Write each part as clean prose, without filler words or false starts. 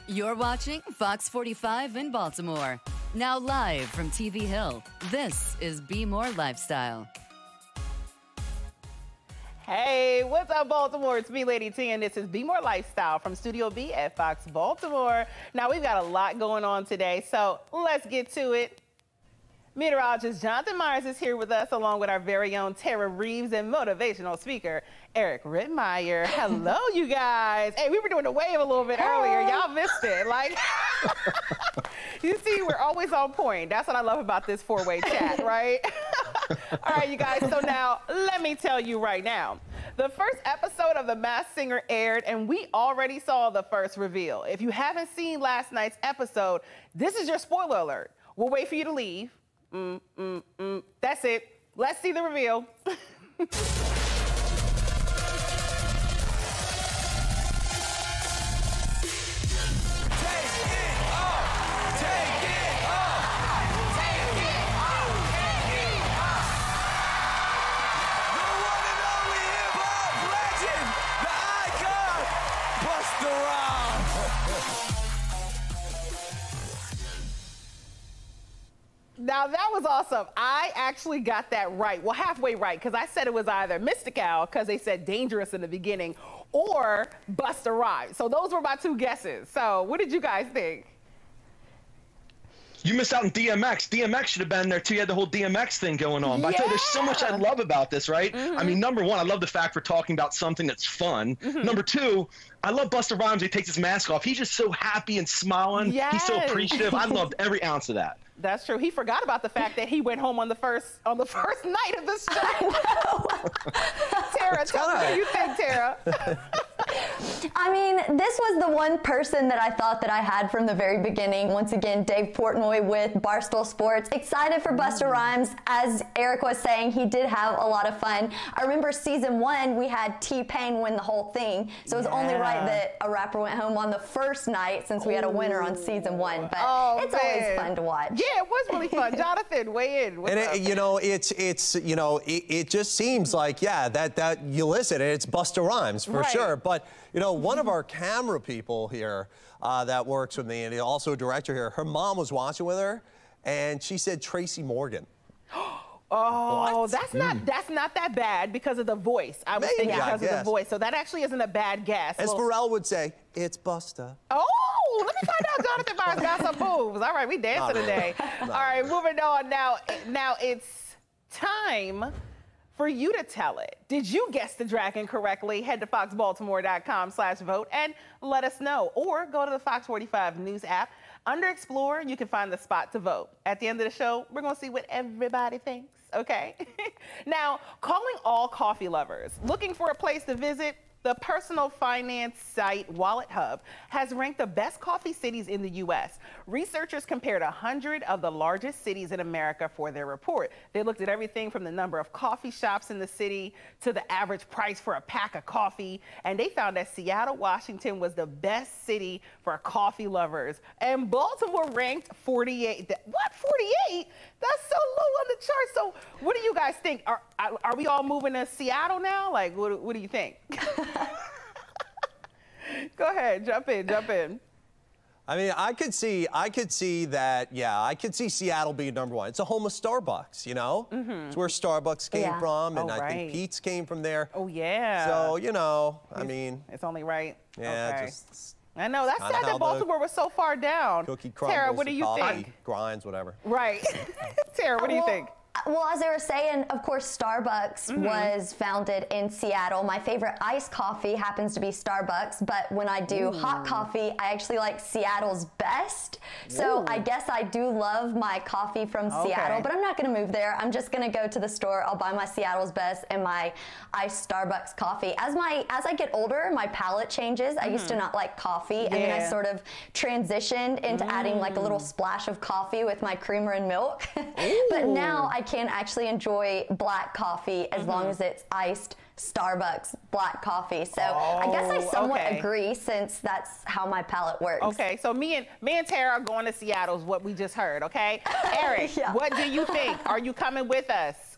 You're watching Fox 45 in Baltimore. Now live from TV Hill, this is BMORE Lifestyle. Hey, what's up, Baltimore? It's me, Lady T, and this is BMORE Lifestyle from Studio B at Fox Baltimore. Now, we've got a lot going on today, so let's get to it. Meteorologist Jonathan Myers is here with us, along with our very own Terra Reeves and motivational speaker, Rittmeyer. Hello, you guys. Hey, we were doing the wave a little bit earlier. Y'all missed it. Like, you see, we're always on point. That's what I love about this four-way chat, right? All right, you guys, so now let me tell you right now. The first episode of The Masked Singer aired, and we already saw the first reveal. If you haven't seen last night's episode, this is your spoiler alert. We'll wait for you to leave. That's it. Let's see the reveal. Now, that was awesome. I actually got that right. Well, halfway right, because I said it was either Mystical, because they said dangerous in the beginning, or Busta Rhymes. So those were my two guesses. So what did you guys think? You missed out on DMX. DMX should have been there, too. You had the whole DMX thing going on. But I tell you, there's so much I love about this, right? I mean, number one, I love the fact we're talking about something that's fun. Number two, I love Busta Rhymes. He takes his mask off. He's just so happy and smiling. He's so appreciative. I loved every ounce of that. That's true. He forgot about the fact that he went home on the first night of the show. Terra, tell me what you think, Terra. I mean, this was the one person that I thought that I had from the very beginning. Once again, Dave Portnoy with Barstool Sports. Excited for Busta Rhymes. As Eric was saying, he did have a lot of fun. I remember season 1, we had T-Pain win the whole thing. So it was only right that a rapper went home on the first night since we had a winner on season 1. But it's always fun to watch. Yeah, it was really fun. Jonathan, weigh in. It just seems like, that you listen, it's Busta Rhymes for sure. But, one of our camera people here that works with me, and also a director here, her mom was watching with her, and she said Tracy Morgan. Oh, that's not that bad because of the voice. I was thinking because of the voice. So that actually isn't a bad guess. As Pharrell would say, it's Busta. Oh, let me find out Jonathan Myers got some moves. All right, we dancing today. All right, moving on now. Now it's time for you to tell it. Did you guess the dragon correctly? Head to foxbaltimore.com/vote and let us know. Or go to the Fox 45 News app. Under Explore, you can find the spot to vote. At the end of the show, we're gonna see what everybody thinks, okay? Now, calling all coffee lovers, looking for a place to visit, the personal finance site Wallet Hub has ranked the best coffee cities in the U.S. Researchers compared 100 of the largest cities in America for their report. They looked at everything from the number of coffee shops in the city to the average price for a pack of coffee, and they found that Seattle, Washington was the best city for coffee lovers. And Baltimore ranked 48. What, 48? That's so low on the chart. So what do you guys think? Are we all moving to Seattle now? Like, what do you think? Go ahead, jump in. I mean, I could see that, I could see Seattle being #1. It's a home of Starbucks, It's where Starbucks came from, and I think Pete's came from there. Oh, yeah. So, I mean. It's only right. Yeah, okay. I know, that's sad that Baltimore was so far down. Cookie crumbles, Tara, what do you think? Grinds, whatever. Right. Tara, what do you think? Well, as they were saying, of course, Starbucks was founded in Seattle. My favorite iced coffee happens to be Starbucks, but when I do hot coffee, I actually like Seattle's best. So I guess I do love my coffee from Seattle, but I'm not going to move there. I'm just going to go to the store. I'll buy my Seattle's best and my iced Starbucks coffee. As I get older, my palate changes. I used to not like coffee, and then I sort of transitioned into adding like a little splash of coffee with my creamer and milk. But now I can actually enjoy black coffee as long as it's iced Starbucks black coffee. So I guess I somewhat agree, since that's how my palate works. Okay, so me and Tara are going to Seattle is what we just heard, okay? Eric, what do you think? Are you coming with us?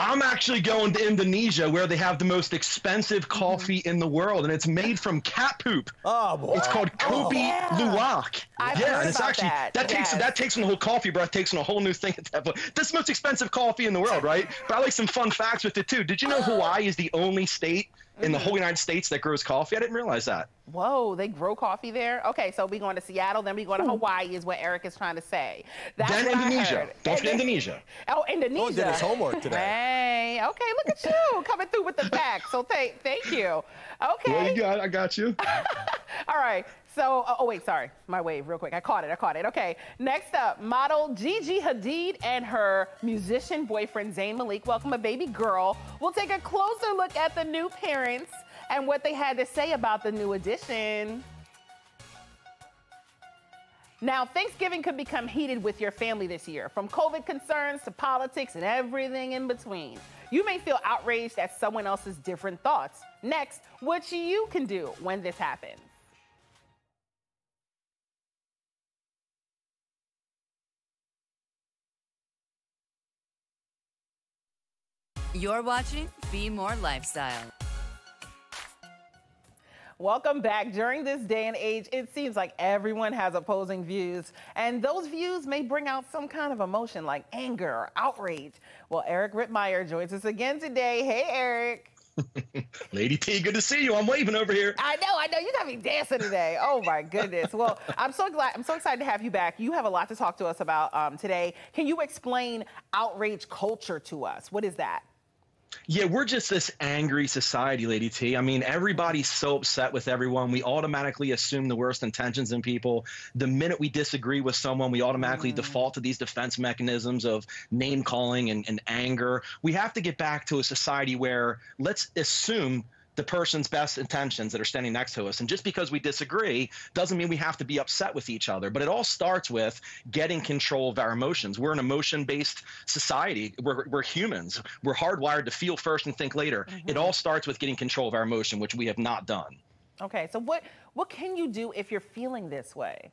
I'm actually going to Indonesia, where they have the most expensive coffee in the world, and it's made from cat poop. Oh boy. It's called Kopi Luwak. Yeah, and it's actually that takes on the whole coffee breath, takes on a whole new thing at that point. This is the most expensive coffee in the world, right? But I like some fun facts with it too. Did you know Hawaii is the only state in the whole United States that grows coffee? I didn't realize that. Whoa, they grow coffee there? Okay, so we going to Seattle, then we going to Hawaii is what Eric is trying to say. That's then what Indonesia. I heard. Don't forget Indonesia. Oh, Indonesia. Oh, did his homework today. Hey, okay, look at you coming through with the facts. So thank you. Okay. Well, you got it. I got you. All right. So, oh wait, sorry, my wave real quick. I caught it. Okay, next up, model Gigi Hadid and her musician boyfriend ZAYN Malik welcome a baby girl. We'll take a closer look at the new parents and what they had to say about the new addition. Now, Thanksgiving could become heated with your family this year, from COVID concerns to politics and everything in between. You may feel outraged at someone else's different thoughts. Next, what you can do when this happens. You're watching BMORE Lifestyle. Welcome back. During this day and age, it seems like everyone has opposing views, and those views may bring out some kind of emotion like anger or outrage. Well, Eric Rittmeyer joins us again today. Hey, Eric. Lady T, good to see you. I'm waving over here. I know. You got me dancing today. Oh my goodness. Well, I'm so excited to have you back. You have a lot to talk to us about today. Can you explain outrage culture to us? What is that? Yeah, we're just this angry society, Lady T. I mean, everybody's so upset with everyone. We automatically assume the worst intentions in people. The minute we disagree with someone, we automatically default to these defense mechanisms of name calling and anger. We have to get back to a society where let's assume the person's best intentions that are standing next to us. And just because we disagree doesn't mean we have to be upset with each other. But it all starts with getting control of our emotions. We're an emotion-based society. We're humans. We're hardwired to feel first and think later. It all starts with getting control of our emotion, which we have not done. Okay, so what can you do if you're feeling this way?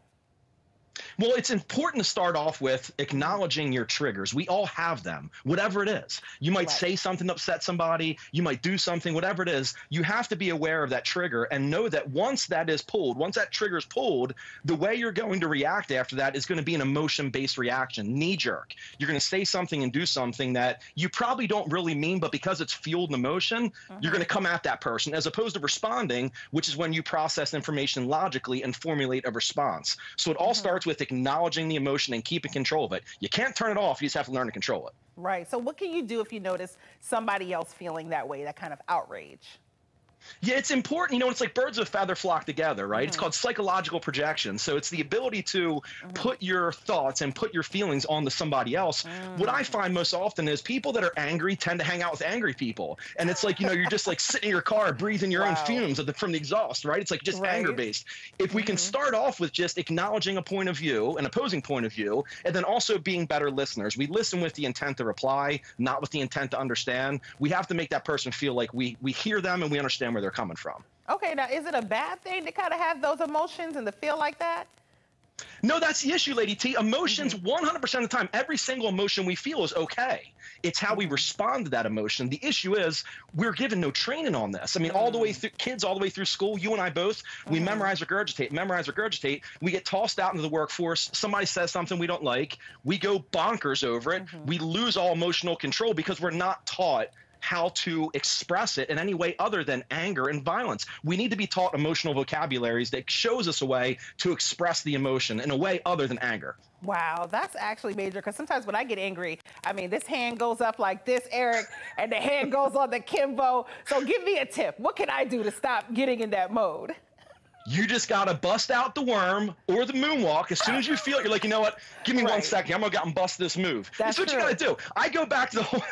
Well, it's important to start off with acknowledging your triggers. We all have them, whatever it is. You might say something to upset somebody. You might do something, whatever it is. You have to be aware of that trigger and know that once that is pulled, once that trigger is pulled, the way you're going to react after that is going to be an emotion-based reaction, knee-jerk. You're going to say something and do something that you probably don't really mean, but because it's fueled in emotion, you're going to come at that person, as opposed to responding, which is when you process information logically and formulate a response. So it all starts with acknowledging the emotion and keeping control of it. You can't turn it off. You just have to learn to control it. Right. So what can you do if you notice somebody else feeling that way, that kind of outrage? Yeah, it's important. You know, it's like birds of a feather flock together, right? It's called psychological projection. So it's the ability to put your thoughts and put your feelings onto somebody else. What I find most often is people that are angry tend to hang out with angry people. And it's like, you know, you're just like sitting in your car breathing your own fumes from the exhaust, right? It's like just anger-based. If we can start off with just acknowledging a point of view, an opposing point of view, and then also being better listeners. We listen with the intent to reply, not with the intent to understand. We have to make that person feel like we hear them and we understand where they're coming from. Okay, now is it a bad thing to kind of have those emotions and to feel like that? No, that's the issue, Lady T. Emotions, 100% of the time, every single emotion we feel is okay. It's how we respond to that emotion. The issue is we're given no training on this. I mean, all the way through, kids all the way through school, you and I both, we memorize, regurgitate. We get tossed out into the workforce. Somebody says something we don't like. We go bonkers over it. We lose all emotional control because we're not taught how to express it in any way other than anger and violence. We need to be taught emotional vocabularies that shows us a way to express the emotion in a way other than anger. Wow, that's actually major, because sometimes when I get angry, I mean, this hand goes up like this, Eric, and the hand goes on the Kimbo. So give me a tip. What can I do to stop getting in that mode? You just got to bust out the worm or the moonwalk. As soon as you feel it, you're like, you know what? Give me 1 second. I'm going to go out and bust this move. That's what you got to do. I go back to the whole,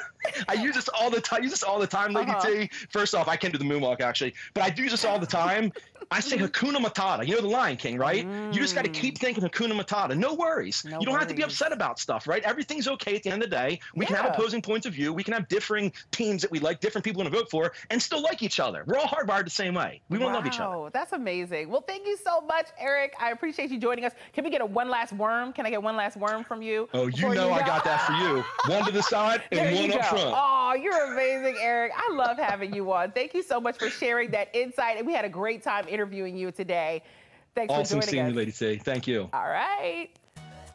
I use this all the time. Lady T. First off, I can't do the moonwalk, actually. But I do this all the time. I say Hakuna Matata. You know the Lion King, right? You just got to keep thinking Hakuna Matata. No worries. You don't have to be upset about stuff, right? Everything's okay at the end of the day. We can have opposing points of view. We can have differing teams that we like, different people to vote for, and still like each other. We're all hardwired the same way. We want to love each other. Oh, that's amazing. Well, thank you so much, Eric. I appreciate you joining us. Can we get one last worm? Can I get one last worm from you? Oh, you know I got that for you. One to the side and one up front. Oh, you're amazing, Eric. I love having you on. Thank you so much for sharing that insight. And we had a great time interviewing you today. Thanks for joining us. Awesome seeing you, Lady T. Thank you. All right.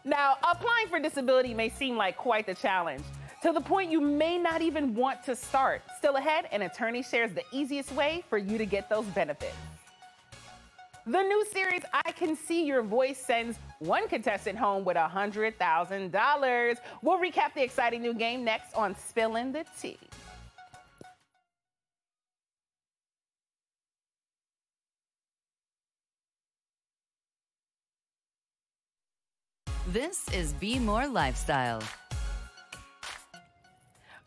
Now, applying for disability may seem like quite the challenge, to the point you may not even want to start. Still ahead, an attorney shares the easiest way for you to get those benefits. The new series, I Can See Your Voice, sends one contestant home with $100,000. We'll recap the exciting new game next on Spillin' the Tea. This is BMORE Lifestyle.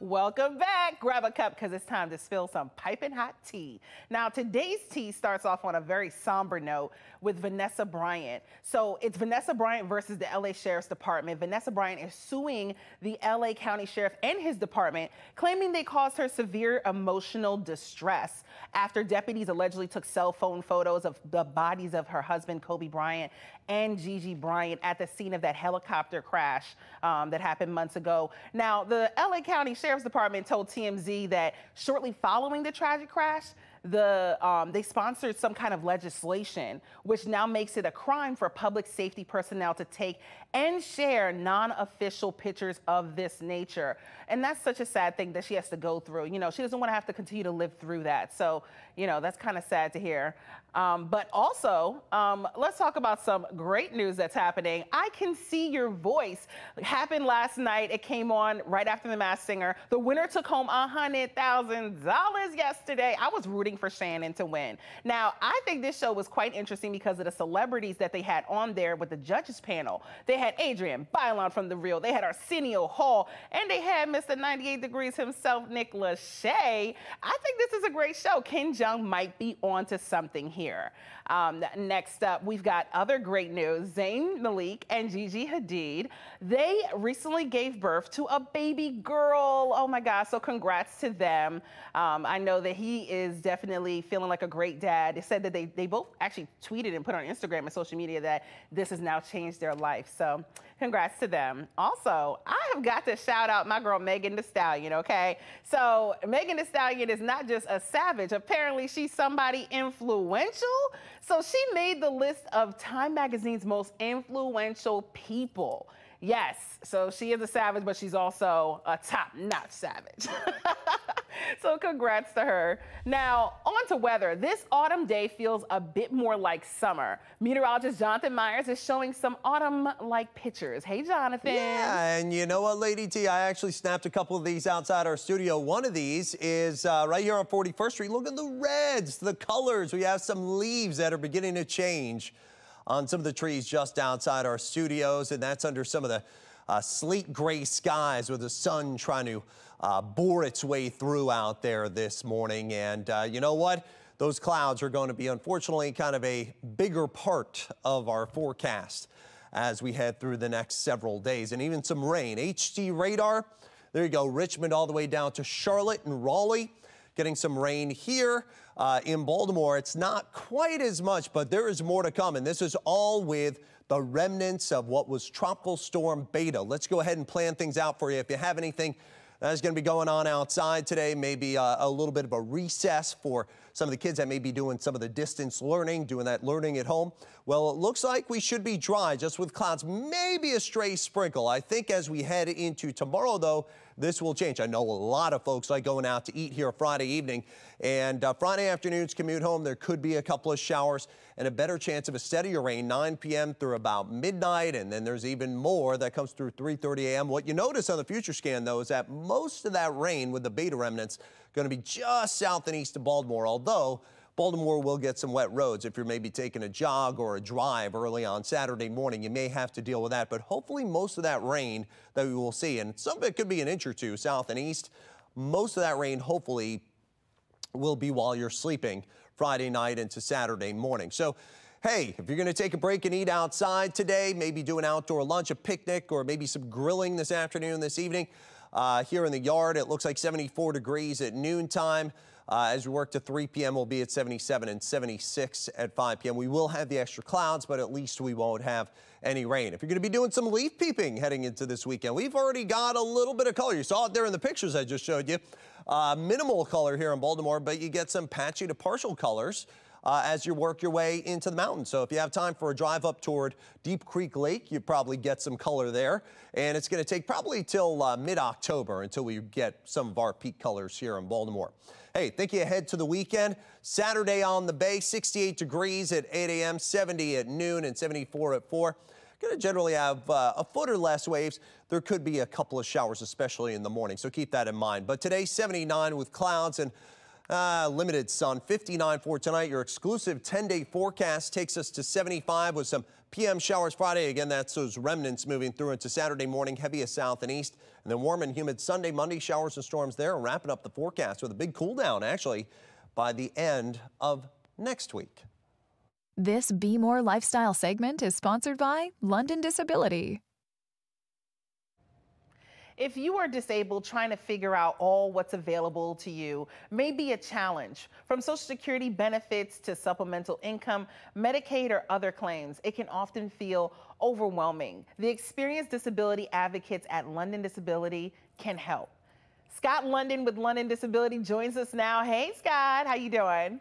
Welcome back. Grab a cup because it's time to spill some piping hot tea. Now, today's tea starts off on a very somber note with Vanessa Bryant. So it's Vanessa Bryant versus the LA Sheriff's Department. Vanessa Bryant is suing the LA County Sheriff and his department, claiming they caused her severe emotional distress after deputies allegedly took cell phone photos of the bodies of her husband, Kobe Bryant, and Gigi Bryant at the scene of that helicopter crash that happened months ago. Now, the LA County Sheriff's Department told TMZ that shortly following the tragic crash, they sponsored some kind of legislation, which now makes it a crime for public safety personnel to take and share non-official pictures of this nature. And that's such a sad thing that she has to go through. You know, she doesn't want to have to continue to live through that. So, you know, that's kind of sad to hear. But also, let's talk about some great news that's happening. I Can See Your Voice happened last night. It came on right after The Masked Singer. The winner took home $100,000 yesterday. I was rooting for Shannon to win. Now, I think this show was quite interesting because of the celebrities that they had on there with the judges panel. They had Adrian Bylon from The Real. They had Arsenio Hall, and they had Mr. 98 Degrees himself, Nick Lachey. I think this is a great show. Ken Jeong might be onto something here. Next up, we've got other great news. ZAYN, MALIK, and GIGI Hadid, they recently gave birth to a baby girl. Oh my gosh, so congrats to them. I know that he is definitely feeling like a great dad. They said that they both actually tweeted and put on Instagram and social media that this has now changed their life. So congrats to them. Also, I have got to shout out my girl Megan Thee Stallion, okay? So Megan Thee Stallion is not just a savage. Apparently, she's somebody influential. So she made the list of Time Magazine's most influential people. Yes, so she is a savage, but she's also a top-notch savage. So congrats to her. Now, on to weather. This autumn day feels a bit more like summer. Meteorologist Jonathan Myers is showing some autumn-like pictures. Hey, Jonathan. Yeah, and you know what, Lady T? I actually snapped a couple of these outside our studio. One of these is right here on 41st Street. Look at the reds, the colors. We have some leaves that are beginning to change on some of the trees just outside our studios, and that's under some of the sleek gray skies with the sun trying to bore its way through out there this morning. And you know what? Those clouds are going to be, unfortunately, kind of a bigger part of our forecast as we head through the next several days. And even some rain. HD radar, there you go, Richmond all the way down to Charlotte and Raleigh. Getting some rain here in Baltimore. It's not quite as much, but there is more to come. And this is all with the remnants of what was Tropical Storm Beta. Let's go ahead and plan things out for you. If you have anything that's going to be going on outside today, maybe a little bit of a recess for some of the kids that may be doing some of the distance learning, doing that learning at home. Well, it looks like we should be dry, just with clouds, maybe a stray sprinkle. I think as we head into tomorrow, though, this will change. I know a lot of folks like going out to eat here Friday evening, and Friday afternoon's commute home, there could be a couple of showers and a better chance of a steadier rain 9 p.m. through about midnight, and then there's even more that comes through 3:30 a.m. What you notice on the future scan, though, is that most of that rain with the beta remnants going to be just south and east of Baltimore, although Baltimore will get some wet roads. If you're maybe taking a jog or a drive early on Saturday morning, you may have to deal with that. But hopefully most of that rain that we will see, and some of it could be an inch or two south and east, most of that rain hopefully will be while you're sleeping Friday night into Saturday morning. So, hey, if you're going to take a break and eat outside today, maybe do an outdoor lunch, a picnic, or maybe some grilling this afternoon, this evening, here in the yard, it looks like 74 degrees at noontime. As we work to 3 p.m., we'll be at 77 and 76 at 5 p.m. We will have the extra clouds, but at least we won't have any rain. If you're going to be doing some leaf peeping heading into this weekend, we've already got a little bit of color. You saw it there in the pictures I just showed you. Minimal color here in Baltimore, but you get some patchy to partial colors as you work your way into the mountains. So if you have time for a drive up toward Deep Creek Lake, you probably get some color there. And it's going to take probably till mid-October until we get some of our peak colors here in Baltimore. Hey, thinking ahead to the weekend, Saturday on the Bay, 68 degrees at 8 a.m., 70 at noon, and 74 at 4. Going to generally have a foot or less waves. There could be a couple of showers, especially in the morning, so keep that in mind. But today, 79 with clouds and limited sun, 59 for tonight. Your exclusive 10-day forecast takes us to 75 with some PM showers Friday. Again, that's those remnants moving through into Saturday morning, heaviest south and east. And then warm and humid Sunday, Monday, showers and storms there. And wrapping up the forecast with a big cool down, actually, by the end of next week. This BMORE Lifestyle segment is sponsored by London Disability. If you are disabled, trying to figure out all what's available to you may be a challenge. From Social Security benefits to supplemental income, Medicaid, or other claims, it can often feel overwhelming. The experienced disability advocates at London Disability can help. Scott London with London Disability joins us now. Hey, Scott, how you doing?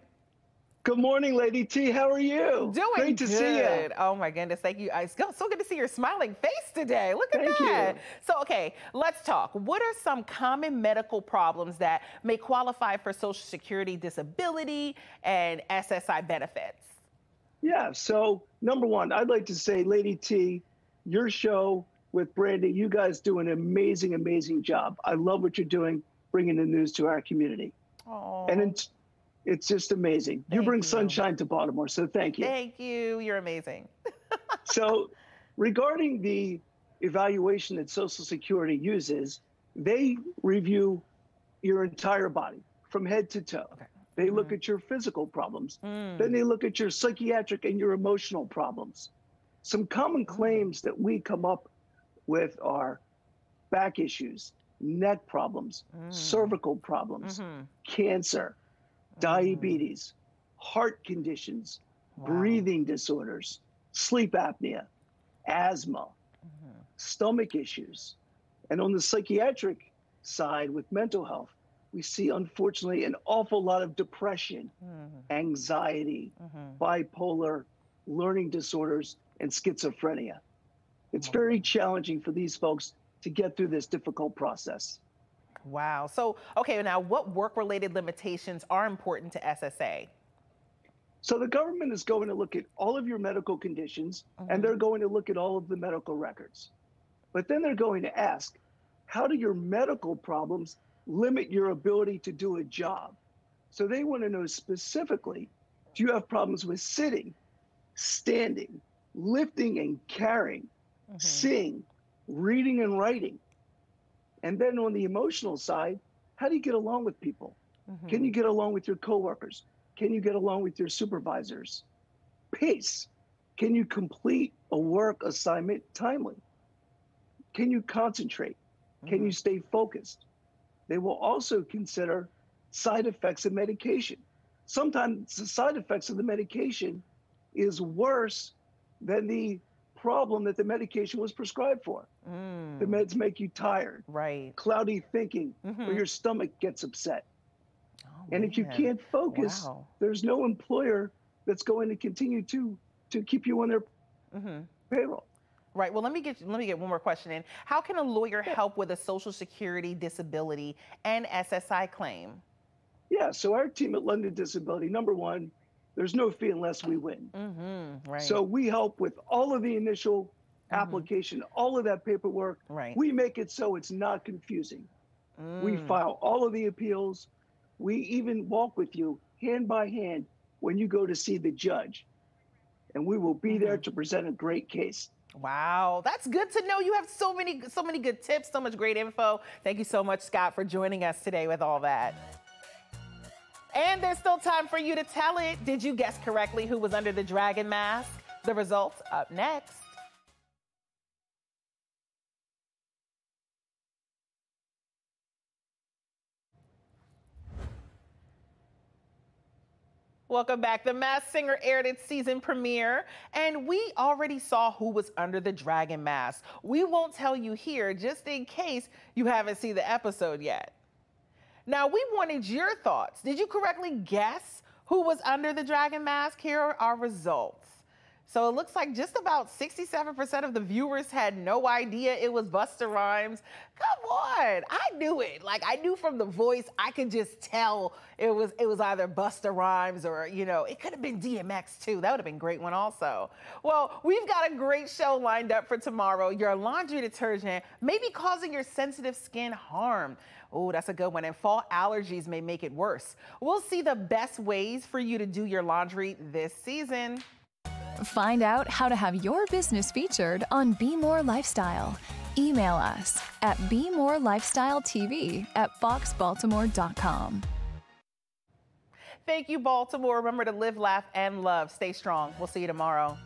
Good morning, Lady T. How are you? Doing Great to see you. Oh my goodness, thank you. It's so good to see your smiling face today. Look at that. Thank you. So, okay, let's talk. What are some common medical problems that may qualify for Social Security disability and SSI benefits? Yeah, so number one, I'd like to say, Lady T, your show with Brandy, you guys do an amazing, amazing job. I love what you're doing, bringing the news to our community. Oh. And it's just amazing. You bring sunshine to Baltimore, so thank you. Thank you. You're amazing. So regarding the evaluation that Social Security uses, they review your entire body from head to toe. Okay. They look at your physical problems. Then they look at your psychiatric and your emotional problems. Some common claims that we come up with are back issues, neck problems, cervical problems, cancer, diabetes, heart conditions, breathing disorders, sleep apnea, asthma, stomach issues. And on the psychiatric side with mental health, we see, unfortunately, an awful lot of depression, anxiety, bipolar, learning disorders, and schizophrenia. It's very challenging for these folks to get through this difficult process. Wow. So, okay, now what work-related limitations are important to SSA? So the government is going to look at all of your medical conditions, and they're going to look at all of the medical records. But then they're going to ask, how do your medical problems limit your ability to do a job? So they want to know specifically, do you have problems with sitting, standing, lifting and carrying, seeing, reading and writing? And then on the emotional side, how do you get along with people? Can you get along with your coworkers? Can you get along with your supervisors? Pace. Can you complete a work assignment timely? Can you concentrate? Can you stay focused? They will also consider side effects of medication. Sometimes the side effects of the medication is worse than the problem that the medication was prescribed for. The meds make you tired, cloudy thinking, or your stomach gets upset. And if you can't focus, there's no employer that's going to continue to keep you on their payroll. Right. Well, let me get one more question in. How can a lawyer help with a Social Security disability and SSI claim? Yeah. So our team at London Disability, number one, there's no fee unless we win. So we help with all of the initial application, all of that paperwork. We make it so it's not confusing. We file all of the appeals. We even walk with you hand by hand when you go to see the judge. And we will be there to present a great case. Wow, that's good to know. You have so many good tips, so much great info. Thank you so much, Scott, for joining us today with all that. And there's still time for you to tell it. Did you guess correctly who was under the dragon mask? The results up next. Welcome back. The Masked Singer aired its season premiere, and we already saw who was under the dragon mask. We won't tell you here just in case you haven't seen the episode yet. Now, we wanted your thoughts. Did you correctly guess who was under the dragon mask? Here are our results. So it looks like just about 67% of the viewers had no idea it was Busta Rhymes. Come on, I knew it. Like, I knew from the voice, I could just tell it was either Busta Rhymes or, you know, it could have been DMX too. That would have been a great one also. Well, we've got a great show lined up for tomorrow. Your laundry detergent may be causing your sensitive skin harm. Oh, that's a good one. And fall allergies may make it worse. We'll see the best ways for you to do your laundry this season. Find out how to have your business featured on BMORE Lifestyle. Email us at bmorelifestyletv@foxbaltimore.com. Thank you, Baltimore. Remember to live, laugh, and love. Stay strong. We'll see you tomorrow.